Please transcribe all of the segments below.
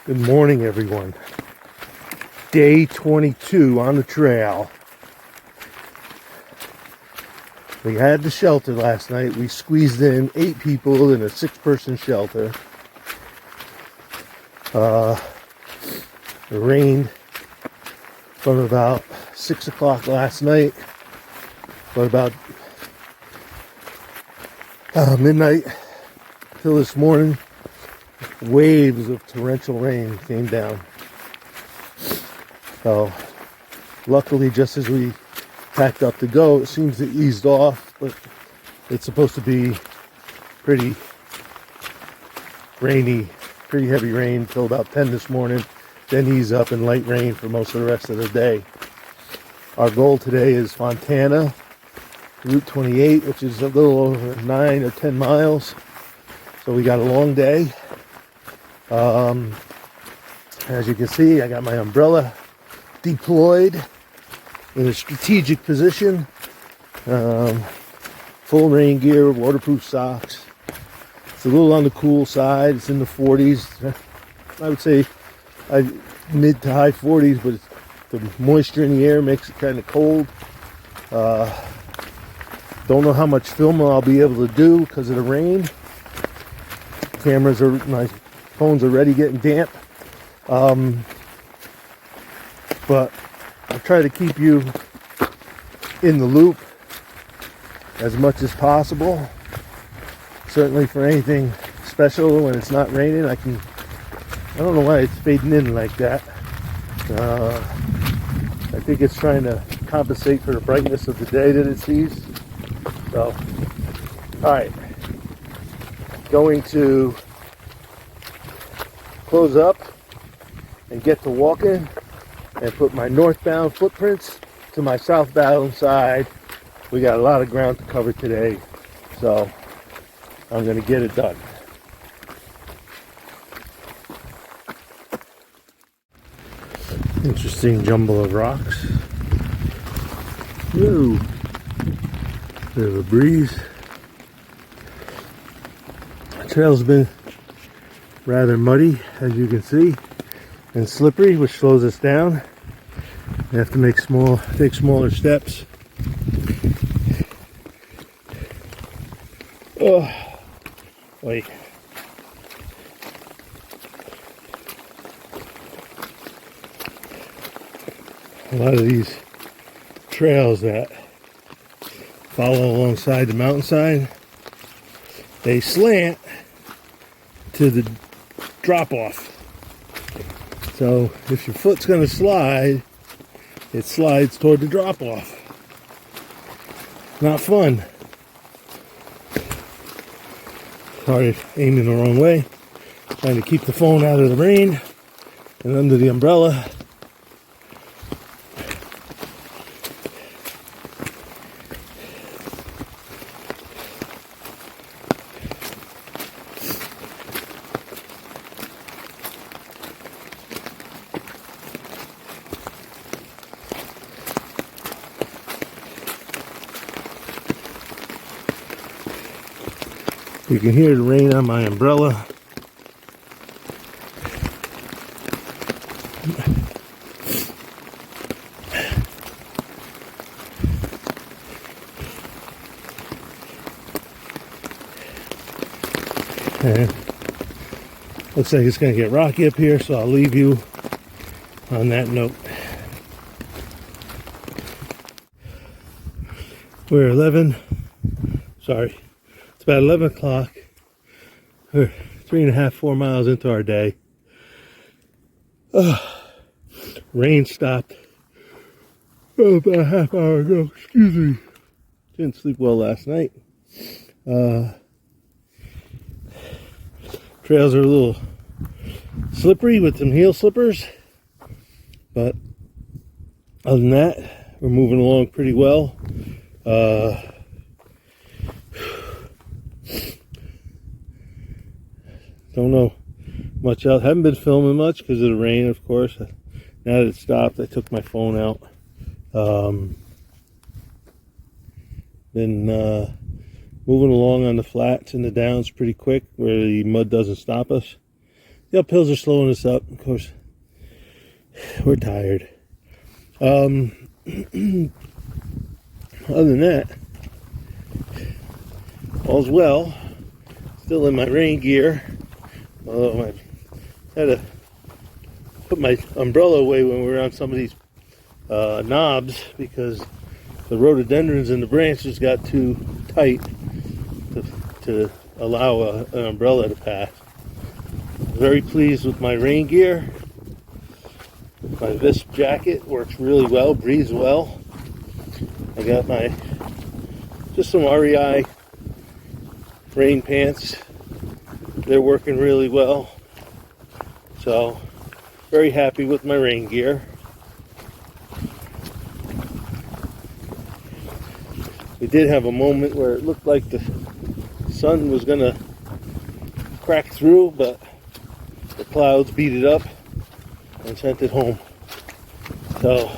Good morning, everyone. Day 22 on the trail. We had the shelter last night. We squeezed in 8 people in a 6-person shelter. It rained from about 6 o'clock last night, but about midnight till this morning, waves of torrential rain came down. So luckily, just as we packed up to go, it seems to eased off, but it's supposed to be pretty rainy, pretty heavy rain till about 10 this morning, then ease up in light rain for most of the rest of the day. Our goal today is Fontana, Route 28, which is a little over 9 or 10 miles. So we got a long day. As you can see, I got my umbrella deployed in a strategic position. Full rain gear, waterproof socks. It's a little on the cool side. It's in the 40s. I would say mid to high 40s, but the moisture in the air makes it kind of cold. Don't know how much film I'll be able to do because of the rain. My phone's already getting damp. But I'll try to keep you in the loop as much as possible. Certainly for anything special when it's not raining, I don't know why it's fading in like that. I think it's trying to compensate for the brightness of the day that it sees. So, alright. Going to close up and get to walking and put my northbound footprints to my southbound side. We got a lot of ground to cover today, so I'm going to get it done. Interesting jumble of rocks. Woo! Bit of a breeze. The trail's been rather muddy, as you can see, and slippery, which slows us down. We have to take smaller steps. Oh, wait. A lot of these trails that follow alongside the mountainside, they slant to the drop off. So if your foot's going to slide, it slides toward the drop off. Not fun. Sorry, aiming the wrong way. Trying to keep the phone out of the rain and under the umbrella. You can hear the rain on my umbrella. And looks like it's going to get rocky up here, so I'll leave you on that note. We're it's about 11 o'clock. We're 3.5, 4 miles into our day. Rain stopped about a half hour ago. Excuse me. Didn't sleep well last night. Trails are a little slippery with some heel slippers, but other than that, we're moving along pretty well. Don't know much else. Haven't been filming much because of the rain, of course. Now that it stopped, I took my phone out. Been moving along on the flats and the downs pretty quick where the mud doesn't stop us. The uphills are slowing us up. Of course, we're tired. Other than that, all's well. Still in my rain gear. Although I had to put my umbrella away when we were on some of these knobs because the rhododendrons in the branches got too tight to allow an umbrella to pass. Very pleased with my rain gear. My Visp jacket works really well, breathes well. I got just some REI rain pants. They're working really well. So, very happy with my rain gear. We did have a moment where it looked like the sun was gonna crack through, but the clouds beat it up and sent it home. So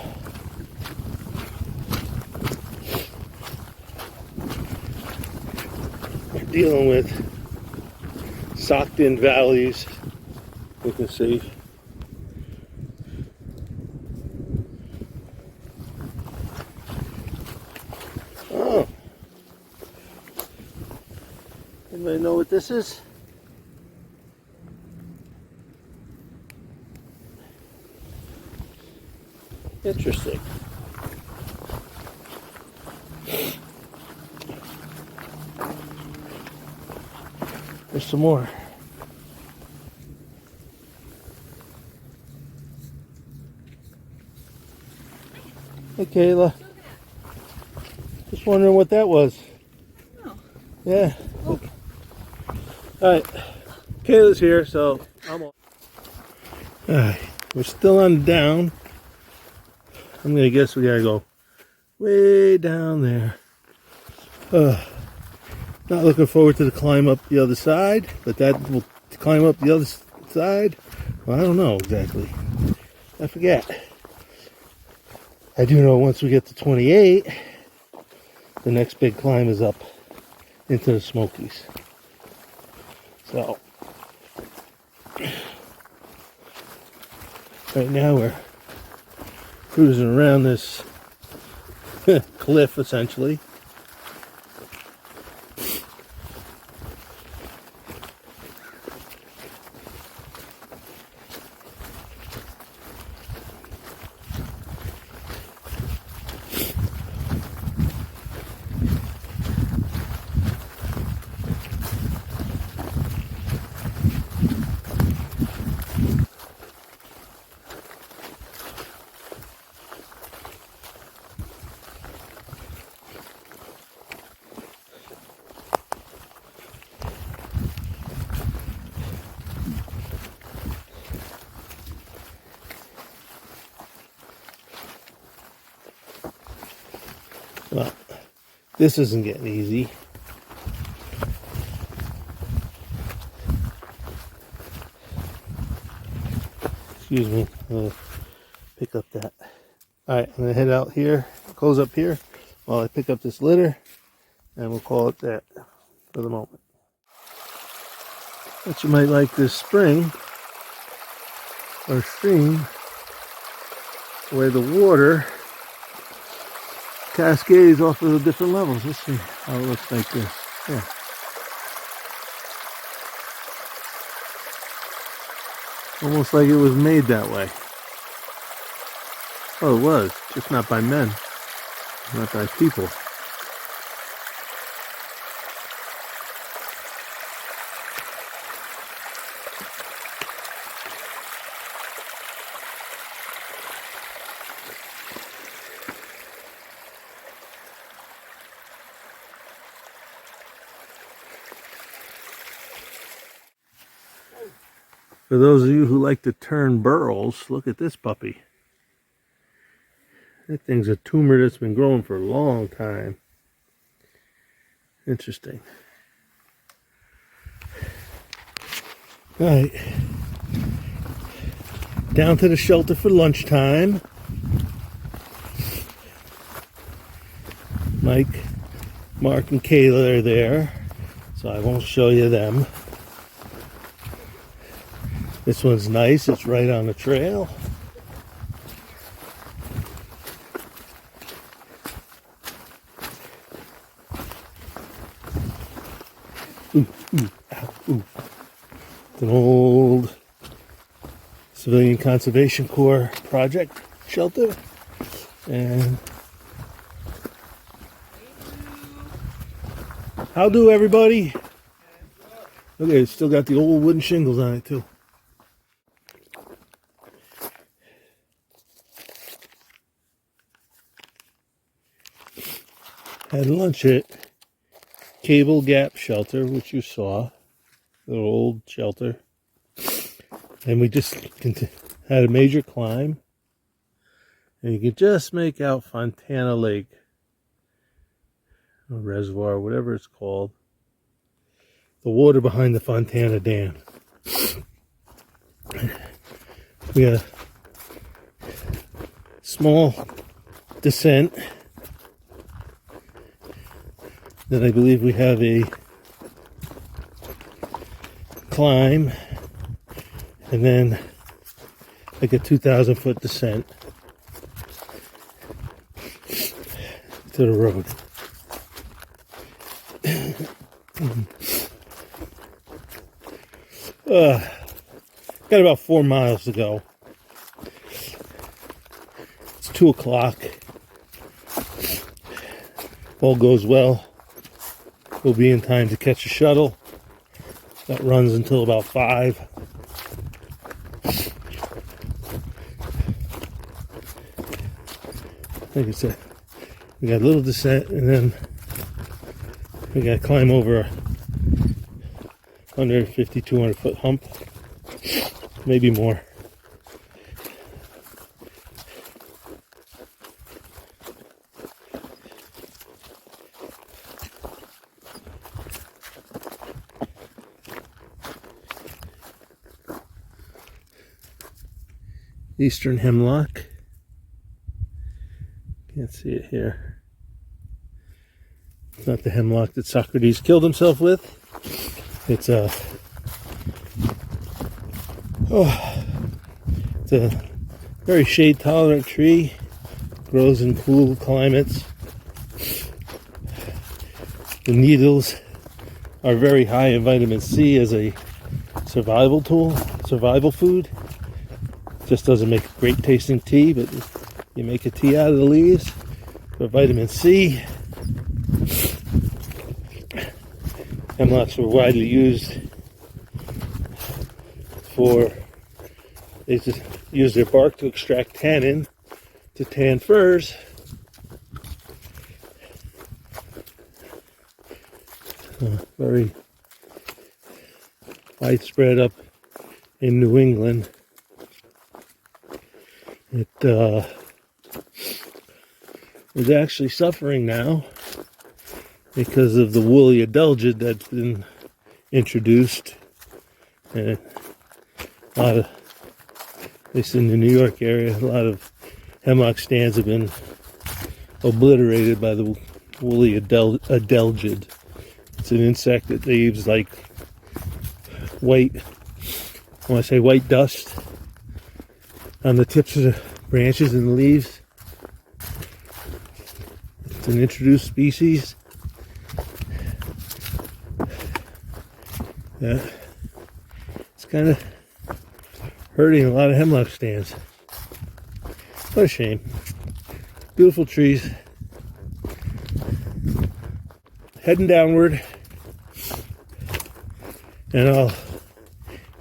we're dealing with socked in valleys, you can see. Oh, anybody know what this is? Interesting. There's some more. Hey, Kayla. Just wondering what that was. Oh. Yeah. Okay. All right. Kayla's here, so I'm on. All right. We're still on down. I'm gonna guess we gotta go way down there. Not looking forward to the climb up the other side, but that will climb up the other side. Well, I don't know exactly. I forget. I do know once we get to 28, the next big climb is up into the Smokies. So, right now we're cruising around this cliff, essentially. Well, this isn't getting easy. Excuse me, I'm gonna pick up that. Alright, I'm gonna head out here, close up here while I pick up this litter, and we'll call it that for the moment. But you might like this spring or stream where the water cascades off of the different levels. Let's see how it looks like this. Yeah. Almost like it was made that way. Oh, it was, just not by men, not by people. For those of you who like to turn burls, look at this puppy. That thing's a tumor that's been growing for a long time. Interesting. All right. Down to the shelter for lunchtime. Mike, Mark, and Kayla are there, so I won't show you them. This one's nice. It's right on the trail. Ooh, ooh, ow, ooh. It's an old Civilian Conservation Corps project shelter. And how do everybody? Okay, it's still got the old wooden shingles on it too. Had lunch at Cable Gap Shelter, which you saw, the old shelter, and we just had a major climb, and you can just make out Fontana Lake, or reservoir, whatever it's called, the water behind the Fontana Dam. We had a small descent. Then I believe we have a climb, and then like a 2,000-foot descent to the road. Got about 4 miles to go. It's 2 o'clock. All goes well. We'll be in time to catch a shuttle that runs until about 5. Like I said, we got a little descent, and then we got to climb over a 150, 200-foot hump, maybe more. Eastern hemlock. Can't see it here. It's not the hemlock that Socrates killed himself with. It's a very shade tolerant tree. Grows in cool climates. The needles are very high in vitamin C as a survival food. Just doesn't make great tasting tea, but you make a tea out of the leaves for vitamin C. Hemlocks were widely used they just use their bark to extract tannin to tan furs. Very widespread up in New England. It is actually suffering now because of the woolly adelgid that's been introduced. And a lot of, at least in the New York area, a lot of hemlock stands have been obliterated by the woolly adelgid. It's an insect that leaves like white, I want to say white dust on the tips of the branches and the leaves. It's an introduced species. Yeah, it's kind of hurting a lot of hemlock stands. What a shame. Beautiful trees. Heading downward, and I'll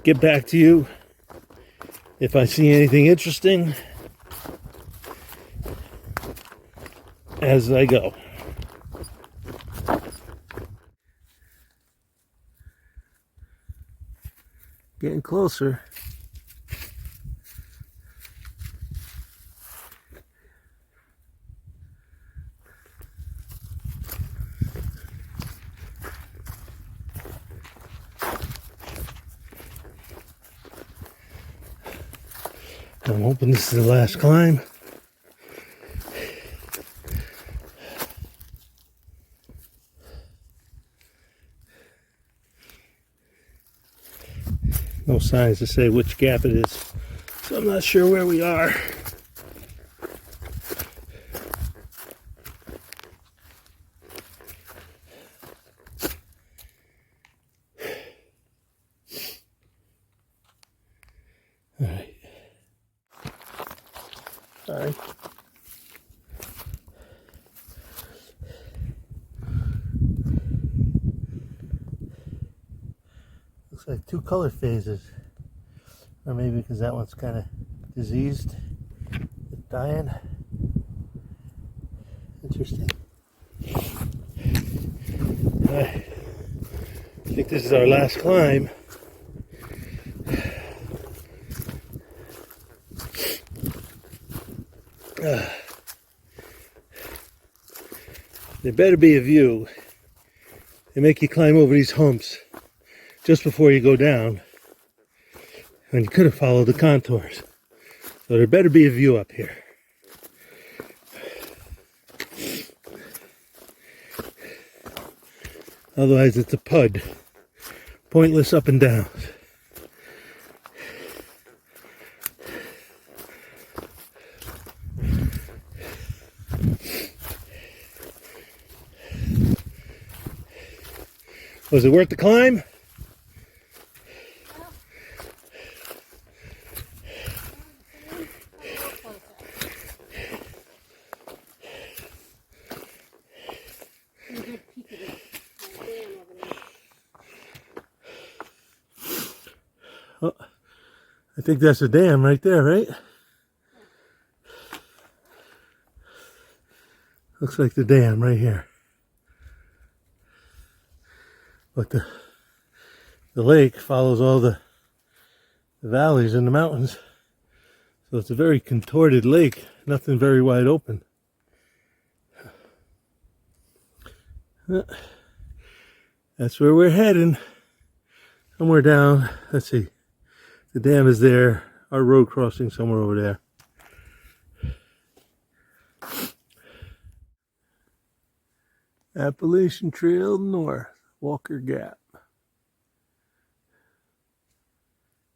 get back to you if I see anything interesting as I go. Getting closer. I'm hoping this is the last climb. No signs to say which gap it is, so I'm not sure where we are. All right. Sorry. Looks like two color phases. Or maybe because that one's kind of diseased, dying. Interesting. I think this is our last climb. There better be a view. They make you climb over these humps just before you go down. And you could have followed the contours. So there better be a view up here. Otherwise it's a PUD. Pointless up and downs. Was it worth the climb? Oh, I think that's a dam right there, right? Looks like the dam right here. But the lake follows all the valleys and the mountains. So it's a very contorted lake, nothing very wide open. That's where we're heading. Somewhere down, let's see. The dam is there, our road crossing somewhere over there. Appalachian Trail North, Walker Gap.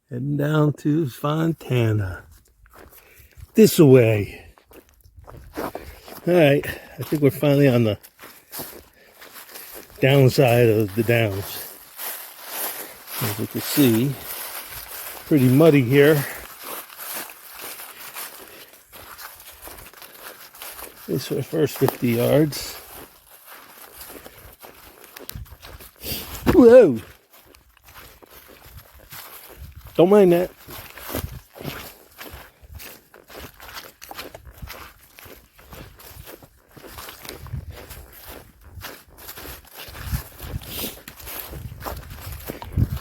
Heading down to Fontana. This way. Alright, I think we're finally on the downside of the downs. As you can see, pretty muddy here. This is our first 50 yards. Whoa! Don't mind that.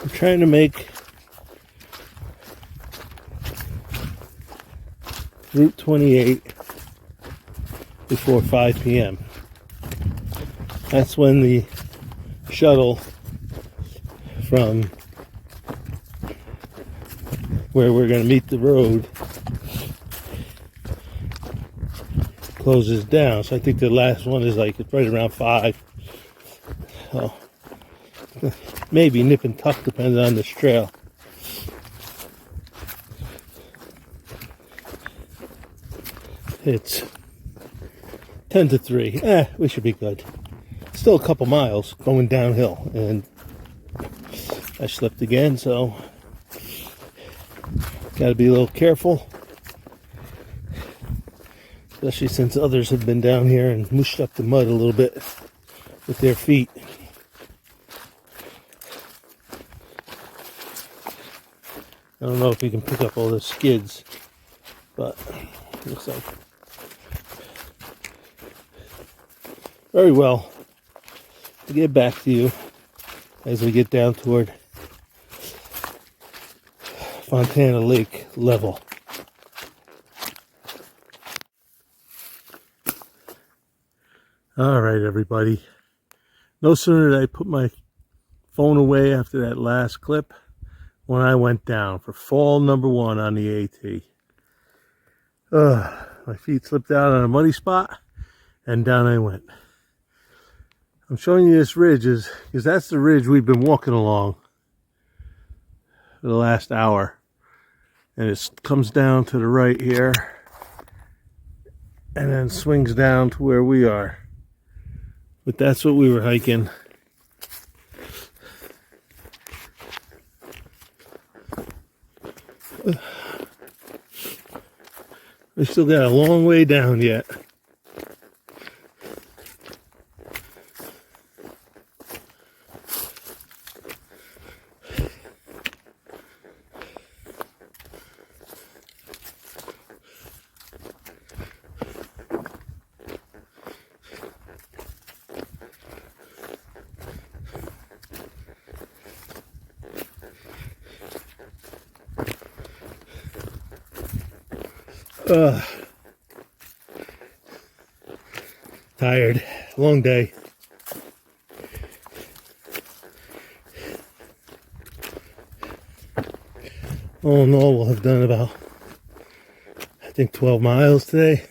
I'm trying to make Route 28 before 5 p.m. That's when the shuttle from where we're going to meet the road closes down. So I think the last one is like right around 5. So maybe nip and tuck depending on this trail. It's 10 to 3. We should be good. Still a couple miles going downhill, and I slipped again, so got to be a little careful, especially since others have been down here and mushed up the mud a little bit with their feet. I don't know if we can pick up all the skids, but it looks like very well. I'll get back to you as we get down toward Fontana Lake level. All right, everybody. No sooner did I put my phone away after that last clip when I went down for fall number 1 on the AT. My feet slipped out on a muddy spot and down I went. I'm showing you this ridge because that's the ridge we've been walking along for the last hour. And it comes down to the right here and then swings down to where we are. But that's what we were hiking. We still got a long way down yet. Tired. Long day. All in all, we'll have done about, I think, 12 miles today.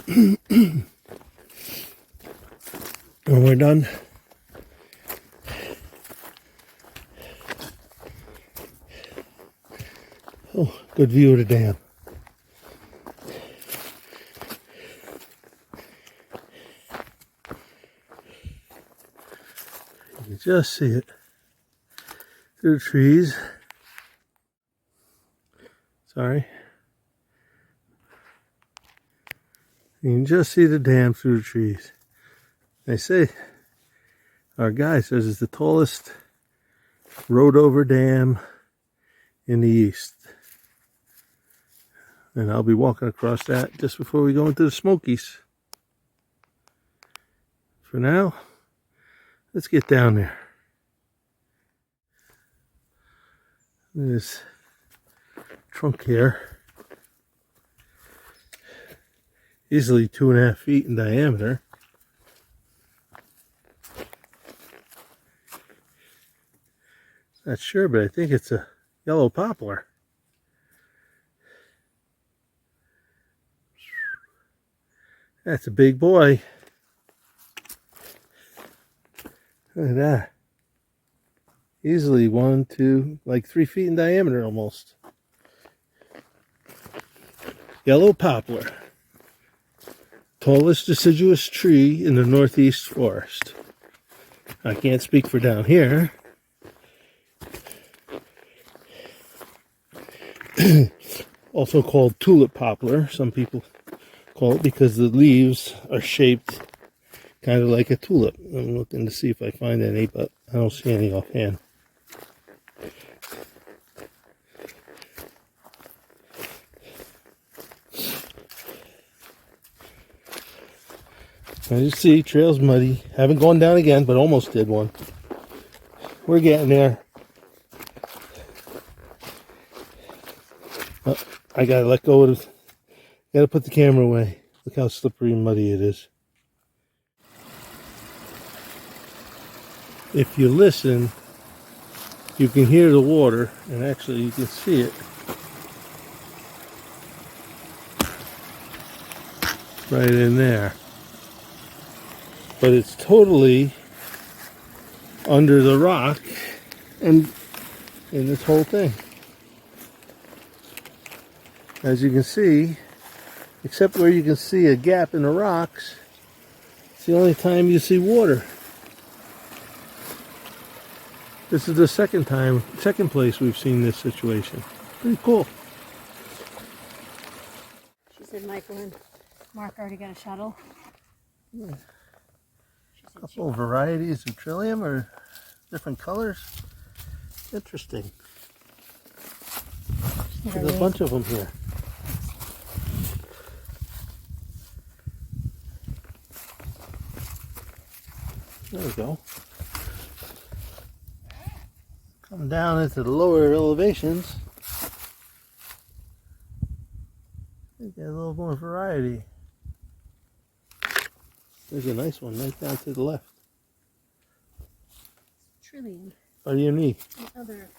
When we're done, oh, good view of the dam. You can just see it through the trees. Sorry. You can just see the dam through the trees. They say, our guy says it's the tallest rode over dam in the east. And I'll be walking across that just before we go into the Smokies. For now, let's get down there. This trunk here, easily 2.5 feet in diameter. Not sure, but I think it's a yellow poplar. That's a big boy. Look at that. Easily 1, 2, like 3 feet in diameter almost. Yellow poplar. Tallest deciduous tree in the northeast forest. I can't speak for down here. Also called tulip poplar. Some people call it because the leaves are shaped kind of like a tulip. I'm looking to see if I find any, but I don't see any offhand. As you see, trail's muddy. Haven't gone down again, but almost did one. We're getting there. Oh, I gotta let go of it. Gotta put the camera away. Look how slippery and muddy it is. If you listen, you can hear the water, and actually you can see it right in there. But it's totally under the rock and in this whole thing. As you can see, except where you can see a gap in the rocks, it's the only time you see water. This is the second place we've seen this situation. Pretty cool. She said Michael and Mark already got a shuttle. Yeah. A couple of varieties of trillium or different colors. Interesting. There's a bunch of them here. There we go. Come down into the lower elevations. I get a little more variety. There's a nice one right down to the left. Trillium. What do you need? Other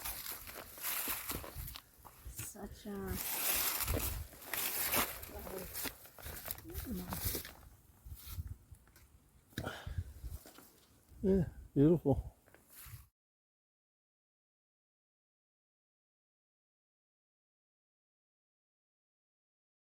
such yeah, beautiful.